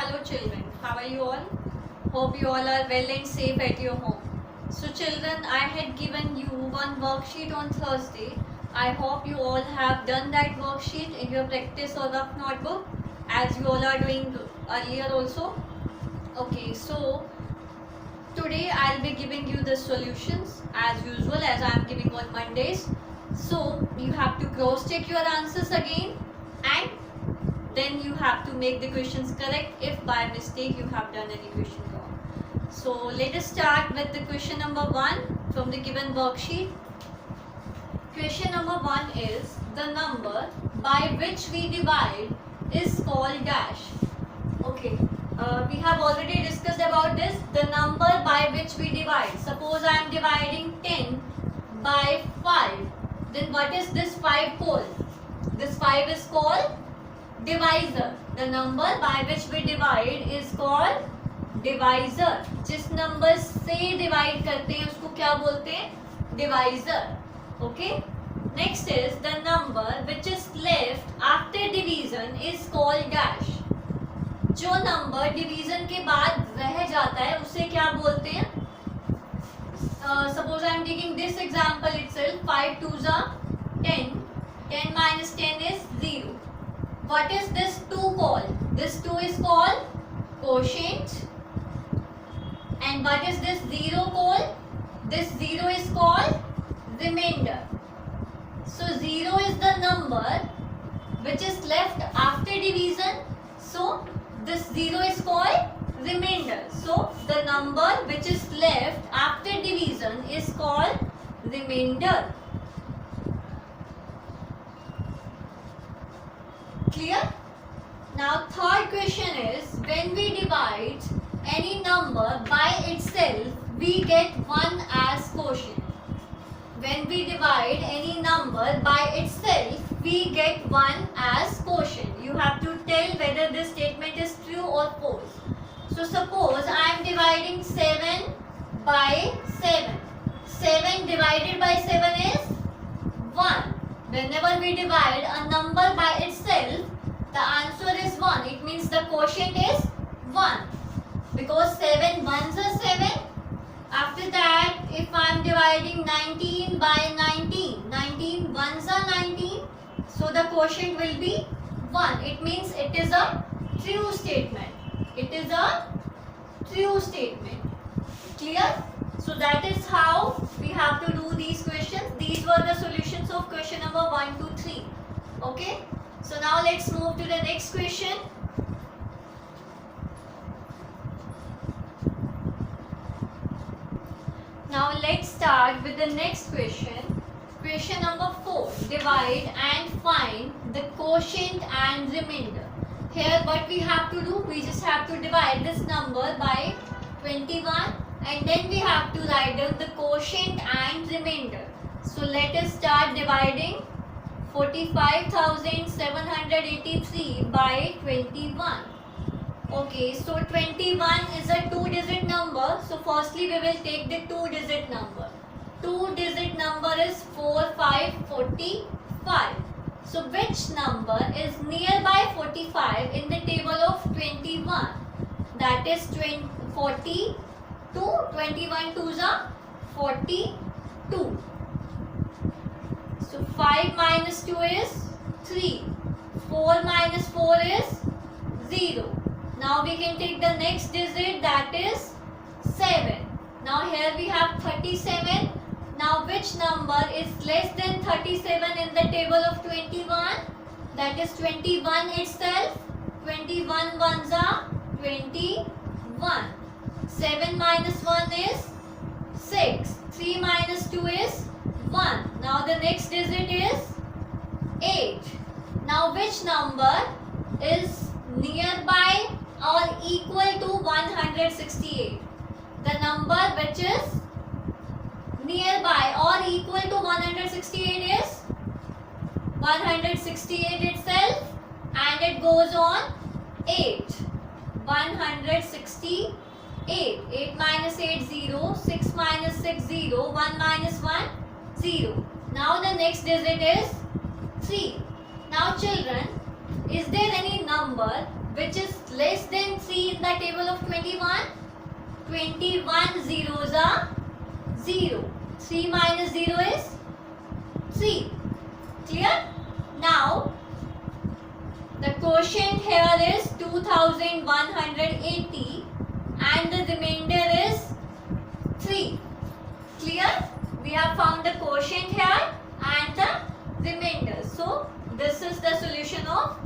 Hello children, how are you all? Hope you all are well and safe at your home. So children, I had given you one worksheet on Thursday. I hope you all have done that worksheet in your practice or rough notebook as you all are doing earlier also. Okay, so today I'll be giving you the solutions as usual as I am giving on Mondays. So you have to cross check your answers again and then you have to make the questions correct if by mistake you have done any question wrong. So let us start with the question number 1 from the given worksheet. Question number 1 is the number by which we divide is called dash. Okay, we have already discussed about this. The number by which we divide. Suppose I am dividing 10 by 5. Then what is this 5 called? This 5 is called divisor. The number by which we divide is called divisor. जिस number से divide करते हैं उसको क्या बोलते हैं? Divisor. Okay. Next is the number which is left after division is called dash. जो number division के बाद रह जाता है उसे क्या बोलते हैं? Suppose I am taking this example itself. 5 2s are 10. 10 minus 10 is 0. What is this 2 called? This 2 is called quotient. And what is this 0 called? This 0 is called remainder. So 0 is the number which is left after division. So this 0 is called remainder. So the number which is left after division is called remainder. Clear? Now third question is when we divide any number by itself we get 1 as quotient. When we divide any number by itself we get 1 as quotient. You have to tell whether this statement is true or false. So suppose I am dividing 7 by 7. 7 divided by 7 is 1. Whenever we divide a number by itself, the answer is 1. It means the quotient is 1. Because 7 ones are 7. After that, if I am dividing 19 by 19, 19 ones are 19. So the quotient will be 1. It means it is a true statement. It is a true statement. Clear? So that is how we have to do these questions. These were the solutions of question number 1 to 3. Okay. So now let's move to the next question. Now let's start with the next question. Question number 4. Divide and find the quotient and remainder. Here what we have to do, we just have to divide this number by 21 and then we have to write down the quotient and remainder. So let us start dividing 45,783 by 21. Okay, so 21 is a 2-digit number. So firstly we will take the 2-digit number. 2-digit number is 4545. So which number is nearby 45 in the table of 21? That is 42. 21 2s are 42. So 5 minus 2 is 3. 4 minus 4 is 0. Now we can take the next digit, that is 7. Now here we have 37. Now which number is less than 37 in the table of 21? That is 21 itself. 21 ones are 21. 7 minus 1 is 6. 3 minus 2 is 1. Now the next digit is 8. Now which number is nearby or equal to 168? The number which is nearby or equal to 168 is 168 itself and it goes on 8. 168. 8 minus 8 0. 6 minus 6 0. 1 minus 1 0. Now the next digit is 3. Now children, is there any number number which is less than 3 in the table of 21? 21 zeros are 0. 3 minus 0 is 3. Clear? Now, the quotient here is 2180 and the remainder is 3. Clear? We have found the quotient here and the remainder. So, this is the solution of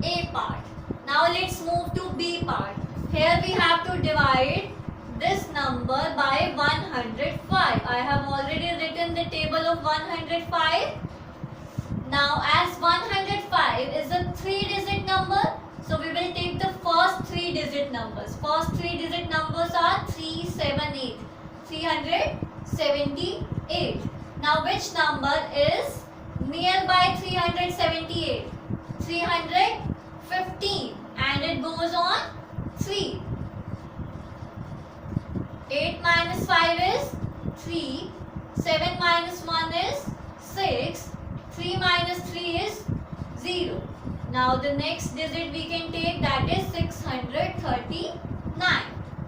A part. Now, let's move to B part. Here we have to divide this number by 105. I have already written the table of 105. Now, as 105 is a 3-digit number, so we will take the first 3-digit numbers. First 3-digit numbers are 378. 378. Now, which number is nearby 378? 315. And it goes on 3. 8 minus 5 is 3. 7 minus 1 is 6. 3 minus 3 is 0. Now the next digit we can take, that is 639.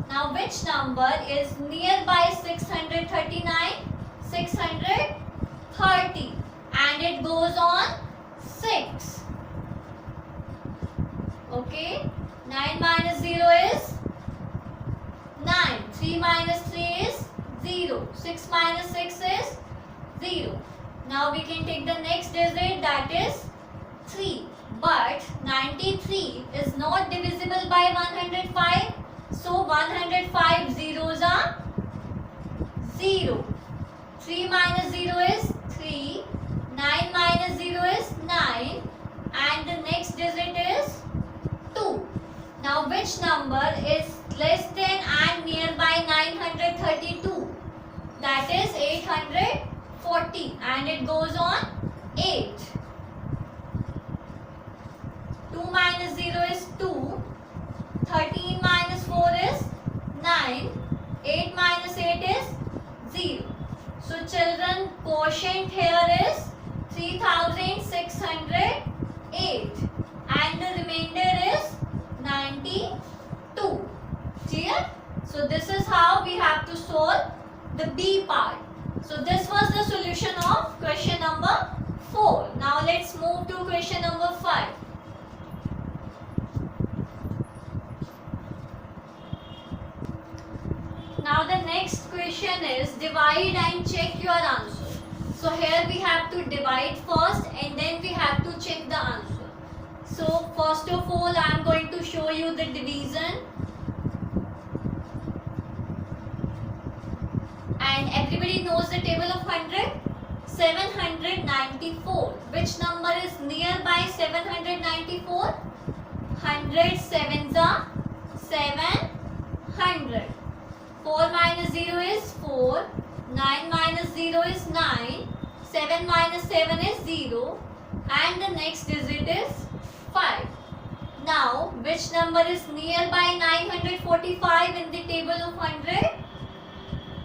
Now which number is nearby 639? 630. And it goes on 6. Okay. 9 minus 0 is 9. 3 minus 3 is 0. 6 minus 6 is 0. Now we can take the next digit, that is 3. But 93 is not divisible by 105. So 105 zeros are 0. 3 minus 0 is 3. 9 minus 0 is 9. And the next digit is 2. Now which number is less than and nearby 932? That is 840 and it goes on 8. 2 minus 0 is 2. 13 minus 4 is 9. 8 minus 8 is 0. So children, quotient here is 3608 and the remainder is 92. Clear? So this is how we have to solve the B part. So this was the solution of question number 4. Now let's move to question number 5. Now the next question is divide and check your answer. So here we have to divide first and then we have to check the answer. So first of all I am going to show you the division. And everybody knows the table of 100. 794. Which number is nearby 794? 100 sevens are 700. 4 minus 0 is 4. 9 minus 0 is 9. 7 minus 7 is 0. And the next digit is 5. Now, which number is nearby 945 in the table of 100?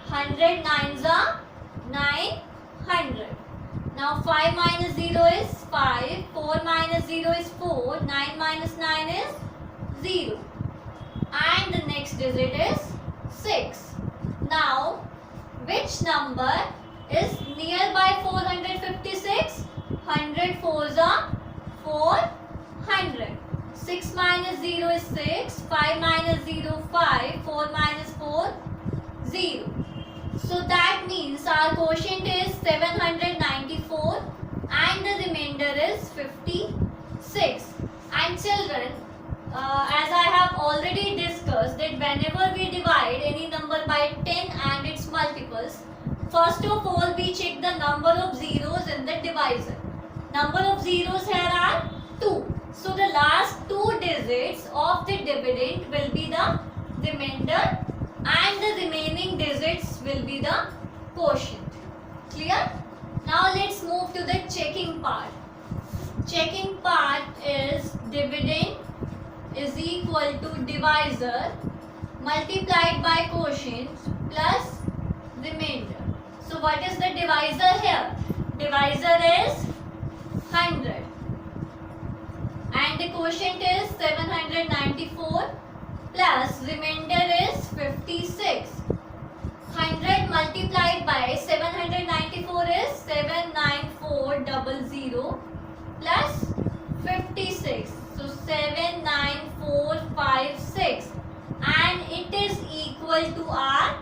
100 nines are 900. Now 5 minus 0 is 5. 4 minus 0 is 4. 9 minus 9 is 0. And the next digit is 6. Now, which number is nearby 456? 100 fours are 400. 6 minus 0 is 6. 5 minus 0, 5. 4 minus 4, 0. So that means our quotient is 794 and the remainder is 56. And children, as I have already discussed that whenever we divide any number by 10 and its multiples, first of all we check the number of zeros in the divisor. Number of zeros here are 2. So the last 2 digits of the dividend will be the remainder and the remaining digits will be the quotient. Clear? Now let's move to the checking part. Checking part is dividend is equal to divisor multiplied by quotient plus remainder. So what is the divisor here? Divisor is 100 and the quotient is 794 plus remainder is 56. 100 multiplied by 794 is 79400 plus 56. So 79456 and it is equal to our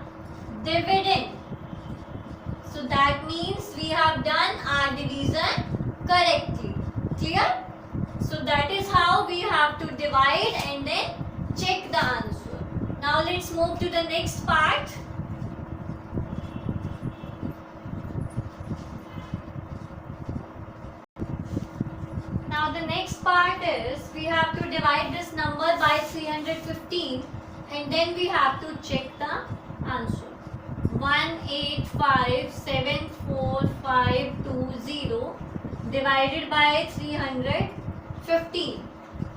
dividend. So that means we have done our division correctly. Clear? So that is how we have to divide and then check the answer. Now let's move to the next part. Now the next part is we have to divide this number by 315 and then we have to check the answer. 185745520 divided by 315.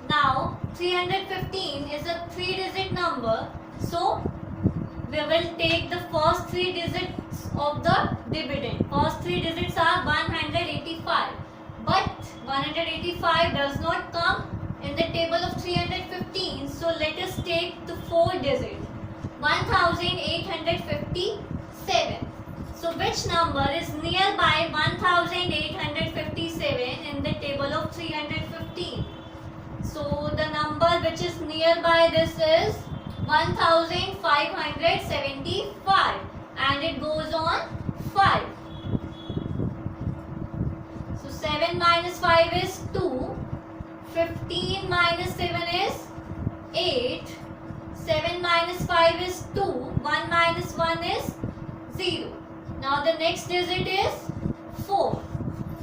Now 315 is a 3-digit number, so we will take the first 3 digits of the dividend. First 3 digits are 185, but 185 does not come in the table of 315, so let us take the 4 digits. 1857. So which number is nearby 1857 in the table of 315? So the number which is nearby this is 1575 and it goes on 5. So 7 minus 5 is 2. 15 minus 7 is 8. 7 minus 5 is 2. 1 minus 1 is 0. Now the next digit is 4.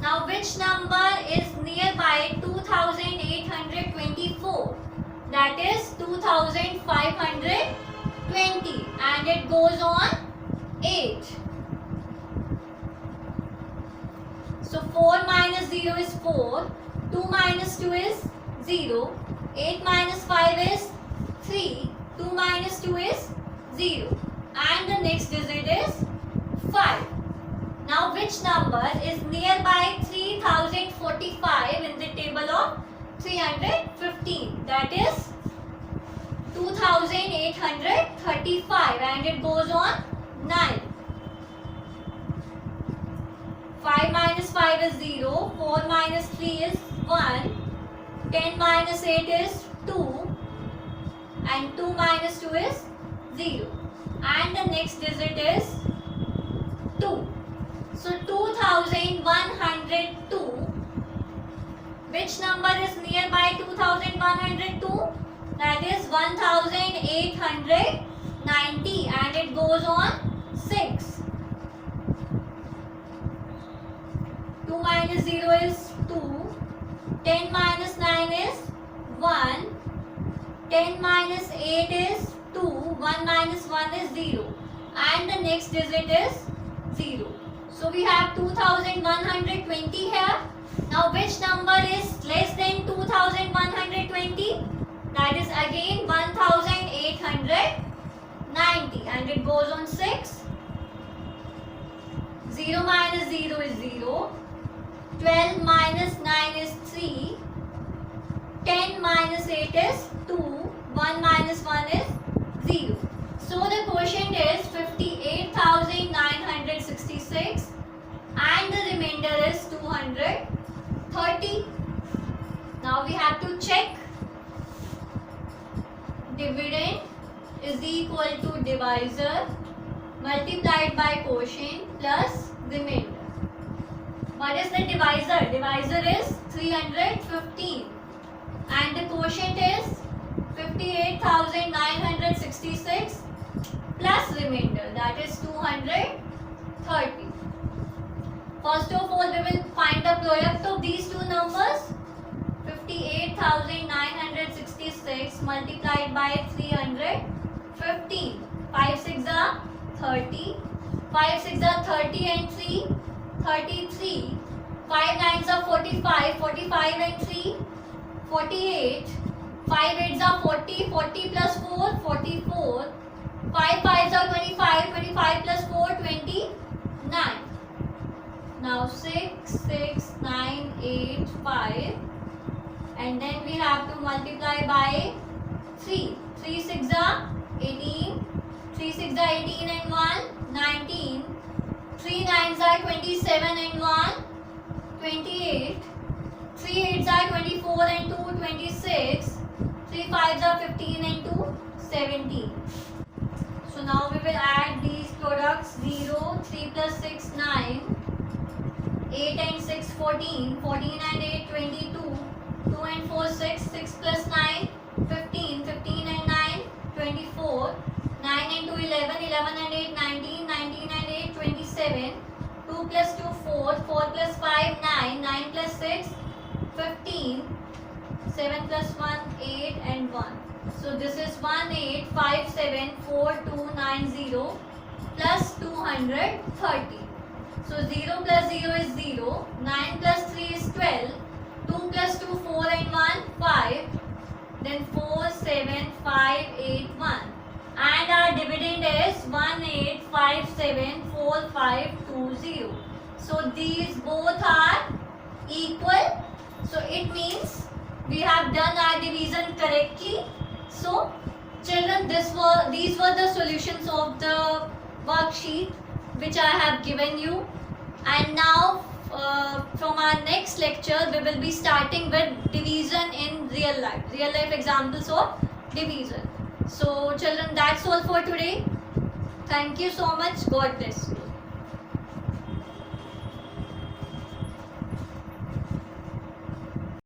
Now which number is nearby 2824? That is 2520 and it goes on 8. So 4 minus 0 is 4. 2 minus 2 is 0. 8 minus 5 is 3. 2 minus 2 is 0. And the next digit is 5. Now which number is nearby 3045 in the table of 315? That is 2835 and it goes on 9. 5 minus 5 is 0. 4 minus 3 is 1. 10 minus 8 is 2. And 2 minus 2 is 0. And the next digit is 2. So 2102. Which number is nearby 2102? That is 1890 and it goes on 6. 2 minus 0 is 2. 10 minus 9 is 1. 10 minus 8 is 2. 1 minus 1 is 0. And the next digit is 0. So we have 2120 here. Now which number is less than 2120? That is again 1890 and it goes on 6. 0 minus 0 is 0. 12 minus 9 is 3. 10 minus 8 is 2. 1 minus 1 is 0. So the quotient is 58,966 and the remainder is 230. Now we have to check. Dividend is equal to divisor multiplied by quotient plus remainder. What is the divisor? Divisor is 315 and the quotient is 58,966 plus remainder, that is 230. First of all, we will find the product of these two numbers. 58,966 multiplied by 315. 5 6 are 30. 5 6 are 30 and 3 33. 5 9s are 45. 45 and 3 48. 5 8s are 40. 40 plus 4 44. 5 5s are 25. 25 plus 4 29. Now 6 6 9 8 5 and then we have to multiply by 3. 3 6 are 18, 3 6 are 18 and 1 19, 3 9s are 27 and 1 28, 3 8s are 24 and 2 26, 3 5s are 15 and 2 17. So now we will add these products. 0, 3 plus 6 9, 8 and 6 14, 14 and 8 22, 2 and 4 6, 6 plus 9 15, 15 and 9 24, 9 and 2 11, 11 and 8 19, 19 and 8 27, 2 plus 2 4, 4 plus 5 9, 9 plus 6 15, 7 plus 1 8 and 1. So this is 18574290 plus 230. So 0 plus 0 is 0, 9 plus 3 is 12, 2 plus 2 4 and 1 5, then 4 7 5 8 1, and our dividend is 18574520. So these both are equal. So it means we have done our division correctly. So children, these were the solutions of the worksheet which I have given you. And now from our next lecture we will be starting with division in real life examples of division. So children, that's all for today. Thank you so much. God bless.